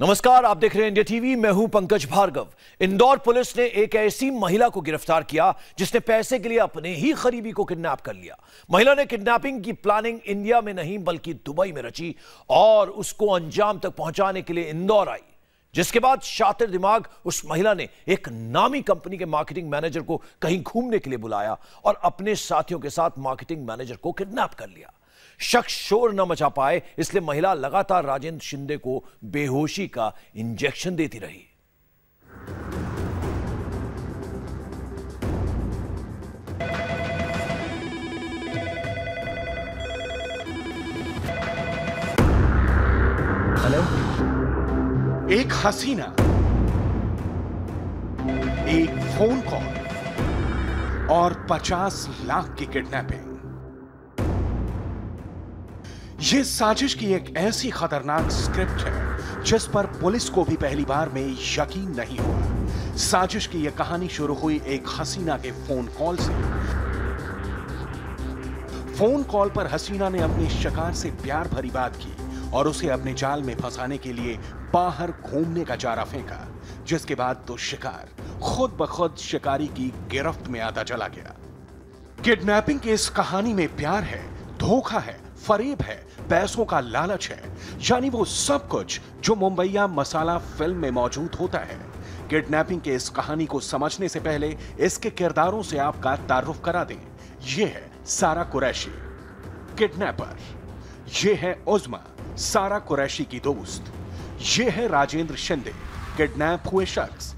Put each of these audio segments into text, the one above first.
नमस्कार, आप देख रहे हैं इंडिया टीवी। मैं हूं पंकज भार्गव। इंदौर पुलिस ने एक ऐसी महिला को गिरफ्तार किया जिसने पैसे के लिए अपने ही करीबी को किडनैप कर लिया। महिला ने किडनैपिंग की प्लानिंग इंडिया में नहीं बल्कि दुबई में रची और उसको अंजाम तक पहुंचाने के लिए इंदौर आई, जिसके बाद शातिर दिमाग उस महिला ने एक नामी कंपनी के मार्केटिंग मैनेजर को कहीं घूमने के लिए बुलाया और अपने साथियों के साथ मार्केटिंग मैनेजर को किडनैप कर लिया। शख्स शोर न मचा पाए, इसलिए महिला लगातार राजेंद्र शिंदे को बेहोशी का इंजेक्शन देती रही। हेलो। एक हसीना, एक फोन कॉल और 50 लाख की किडनैपिंग। यह साजिश की एक ऐसी खतरनाक स्क्रिप्ट है जिस पर पुलिस को भी पहली बार में यकीन नहीं हुआ। साजिश की यह कहानी शुरू हुई एक हसीना के फोन कॉल से। फोन कॉल पर हसीना ने अपने शिकार से प्यार भरी बात की और उसे अपने जाल में फंसाने के लिए बाहर घूमने का चारा फेंका, जिसके बाद तो शिकार खुद ब खुद शिकारी की गिरफ्त में आता चला गया। किडनैपिंग की इस कहानी में प्यार है, धोखा है, फरेब है, पैसों का लालच है, यानी वो सब कुछ जो मुंबईया मसाला फिल्म में मौजूद होता है। किडनैपिंग के इस कहानी को समझने से पहले इसके किरदारों से आपका तारुफ करा दें। ये है सारा कुरैशी, किडनैपर। ये है उज़्मा, सारा कुरैशी की दोस्त। ये है राजेंद्र शिंदे, किडनैप हुए शख्स।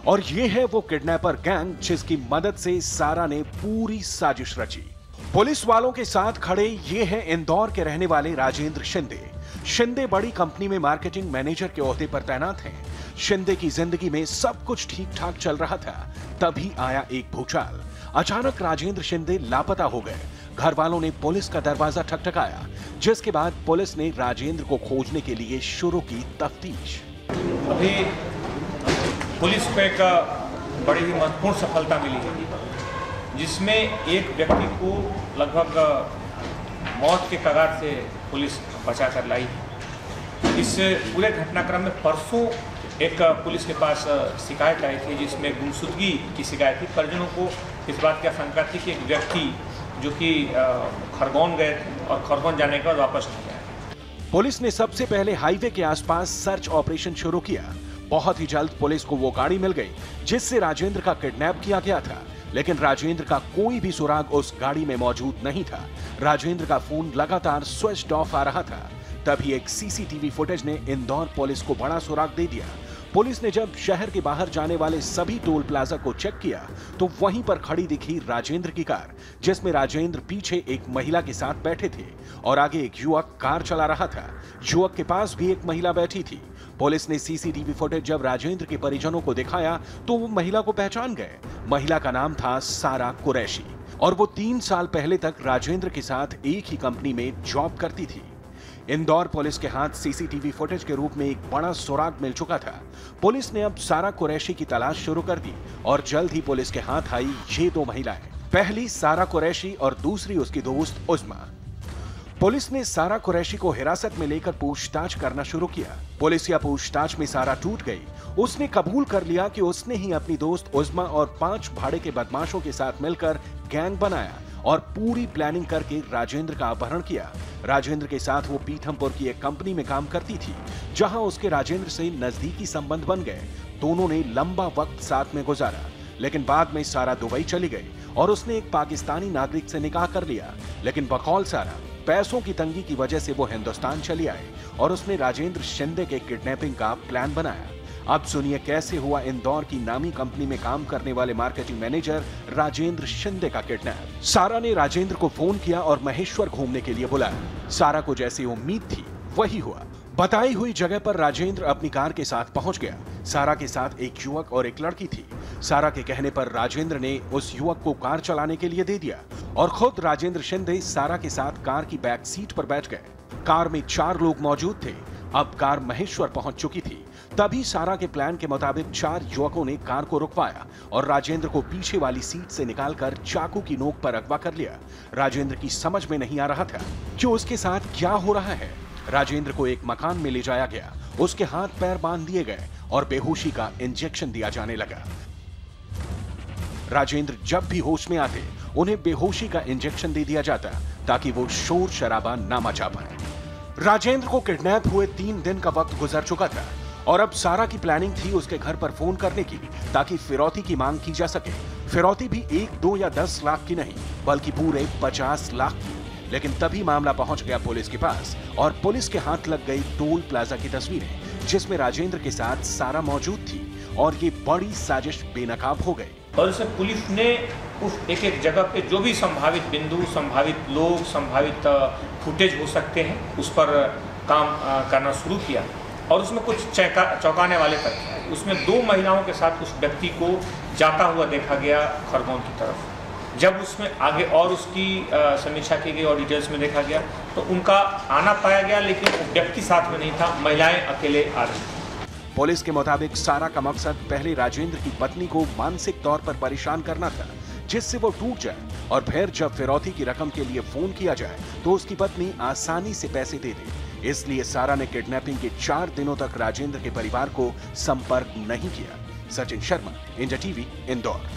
और ये है वो किडनैपर गैंग जिसकी मदद से सारा ने पूरी साजिश रची। पुलिस वालों के साथ खड़े ये हैं इंदौर के रहने वाले राजेंद्र शिंदे। शिंदे बड़ी कंपनी में मार्केटिंग मैनेजर के ओहदे पर तैनात हैं। शिंदे की जिंदगी में सब कुछ ठीक ठाक चल रहा था, तभी आया एक भूचाल। अचानक राजेंद्र शिंदे लापता हो गए। घर वालों ने पुलिस का दरवाजा ठकठकाया, जिसके बाद पुलिस ने राजेंद्र को खोजने के लिए शुरू की तफ्तीश। अभी पुलिस को एक बड़ी ही महत्वपूर्ण सफलता मिली है, जिसमें एक व्यक्ति को लगभग मौत के कगार से पुलिस बचा कर लाई। इस पूरे घटनाक्रम में परसों एक पुलिस के पास शिकायत आई थी, जिसमें गुमशुदगी की शिकायत थी। परिजनों को इस बात की आशंका थी कि एक व्यक्ति जो कि खरगोन गए थे और खरगोन जाने के बाद वापस नहीं आए। पुलिस ने सबसे पहले हाईवे के आसपास सर्च ऑपरेशन शुरू किया। बहुत ही जल्द पुलिस को वो गाड़ी मिल गई जिससे राजेंद्र का किडनैप किया गया था, लेकिन राजेंद्र का कोई भी सुराग उस गाड़ी में मौजूद नहीं था। राजेंद्र का फोन लगातार स्विच्ड ऑफ आ रहा था। तभी एक सीसीटीवी फुटेज ने इंदौर पुलिस को बड़ा सुराग दे दिया। पुलिस ने जब शहर के बाहर जाने वाले सभी टोल प्लाजा को चेक किया तो वहीं पर खड़ी दिखी राजेंद्र की कार, जिसमें राजेंद्र पीछे एक महिला के साथ बैठे थे और आगे एक युवक कार चला रहा था। युवक के पास भी एक महिला बैठी थी। पुलिस ने सीसीटीवी फुटेज जब राजेंद्र के परिजनों को दिखाया तो वो महिला को पहचान गए। महिला का नाम था सारा कुरैशी और वो 3 साल पहले तक राजेंद्र के साथ एक ही कंपनी में जॉब करती थी। इंदौर पुलिस के हाथ सीसीटीवी फुटेज के रूप में एक बड़ा सुराग मिल चुका था। पुलिस ने अब सारा कुरैशी की तलाश शुरू कर दी और जल्द ही पुलिस के हाथ आई ये 2 महिलाएं। पहली सारा कुरैशी और दूसरी उसकी दोस्त उज़्मा। पुलिस ने सारा कुरैशी को हिरासत में लेकर पूछताछ करना शुरू किया। पुलिसिया पूछताछ में सारा टूट गई। उसने कबूल कर लिया कि उसने ही अपनी दोस्त उज़्मा और 5 भाड़े के बदमाशों के साथ मिलकर गैंग बनाया और पूरी प्लानिंग करके राजेंद्र का अपहरण किया। राजेंद्र के साथ वो पीथमपुर की एक कंपनी में काम करती थी, जहां उसके राजेंद्र से नजदीकी संबंध बन गए। दोनों ने लंबा वक्त साथ में गुजारा, लेकिन बाद में सारा दुबई चली गई और उसने एक पाकिस्तानी नागरिक से निकाह कर लिया। लेकिन बकौल सारा पैसों की तंगी की वजह से वो हिंदुस्तान चली आई और उसने राजेंद्र शिंदे के किडनैपिंग का प्लान बनाया। अब सुनिए कैसे हुआ इंदौर की नामी कंपनी में काम करने वाले मार्केटिंग मैनेजर राजेंद्र शिंदे का किडनैप। सारा ने राजेंद्र को फोन किया और महेश्वर घूमने के लिए बुलाया। सारा को जैसी उम्मीद थी वही हुआ। बताई हुई जगह पर राजेंद्र अपनी कार के साथ पहुंच गया। सारा के साथ एक युवक और एक लड़की थी। सारा के कहने पर राजेंद्र ने उस युवक को कार चलाने के लिए दे दिया और खुद राजेंद्र शिंदे सारा के साथ कार की बैक सीट पर बैठ गए। कार में 4 लोग मौजूद थे। अब कार महेश्वर पहुंच चुकी थी। तभी सारा के प्लान के मुताबिक 4 युवकों ने कार को रुकवाया और राजेंद्र को पीछे वाली सीट से निकालकर चाकू की नोक पर अगवा कर लिया। राजेंद्र की समझ में नहीं आ रहा था कि उसके साथ क्या हो रहा है। राजेंद्र को एक मकान में ले जाया गया, उसके हाथ पैर बांध दिए गए और बेहोशी का इंजेक्शन दिया जाने लगा। राजेंद्र जब भी होश में आते उन्हें बेहोशी का इंजेक्शन दे दिया जाता ताकि वो शोर शराबा ना मचा पाए। राजेंद्र को किडनैप हुए 3 दिन का वक्त गुजर चुका था और अब सारा की प्लानिंग थी उसके घर पर फोन करने की ताकि फिरौती की मांग की जा सके। फिरौती भी 1, 2 या 10 लाख की नहीं बल्कि पूरे 50 लाख की। लेकिन तभी मामला पहुंच गया पुलिस के पास और पुलिस के हाथ लग गई टोल प्लाजा की तस्वीरें जिसमें राजेंद्र के साथ सारा मौजूद थी और ये बड़ी साजिश बेनकाब हो गई। और इसे पुलिस ने उस एक जगह पे जो भी संभावित बिंदु, संभावित लोग, संभावित फुटेज हो सकते हैं उस पर काम करना शुरू किया और उसमें कुछ चौंकाने वाले तथ्य हैं। उसमें 2 महिलाओं के साथ उस व्यक्ति को जाता हुआ देखा गया खरगोन की तरफ। जब उसमें आगे और उसकी समीक्षा की गई और डिटेल्स में देखा गया तो उनका आना पाया गया, लेकिन वो व्यक्ति साथ में नहीं था, महिलाएं अकेले आ रही थी। पुलिस के मुताबिक सारा का मकसद पहले राजेंद्र की पत्नी को मानसिक तौर पर परेशान करना था जिससे वो टूट जाए और फिर जब फिरौती की रकम के लिए फोन किया जाए तो उसकी पत्नी आसानी से पैसे दे दे। इसलिए सारा ने किडनैपिंग के 4 दिनों तक राजेंद्र के परिवार को संपर्क नहीं किया। Sachin Sharma, India TV, Indore.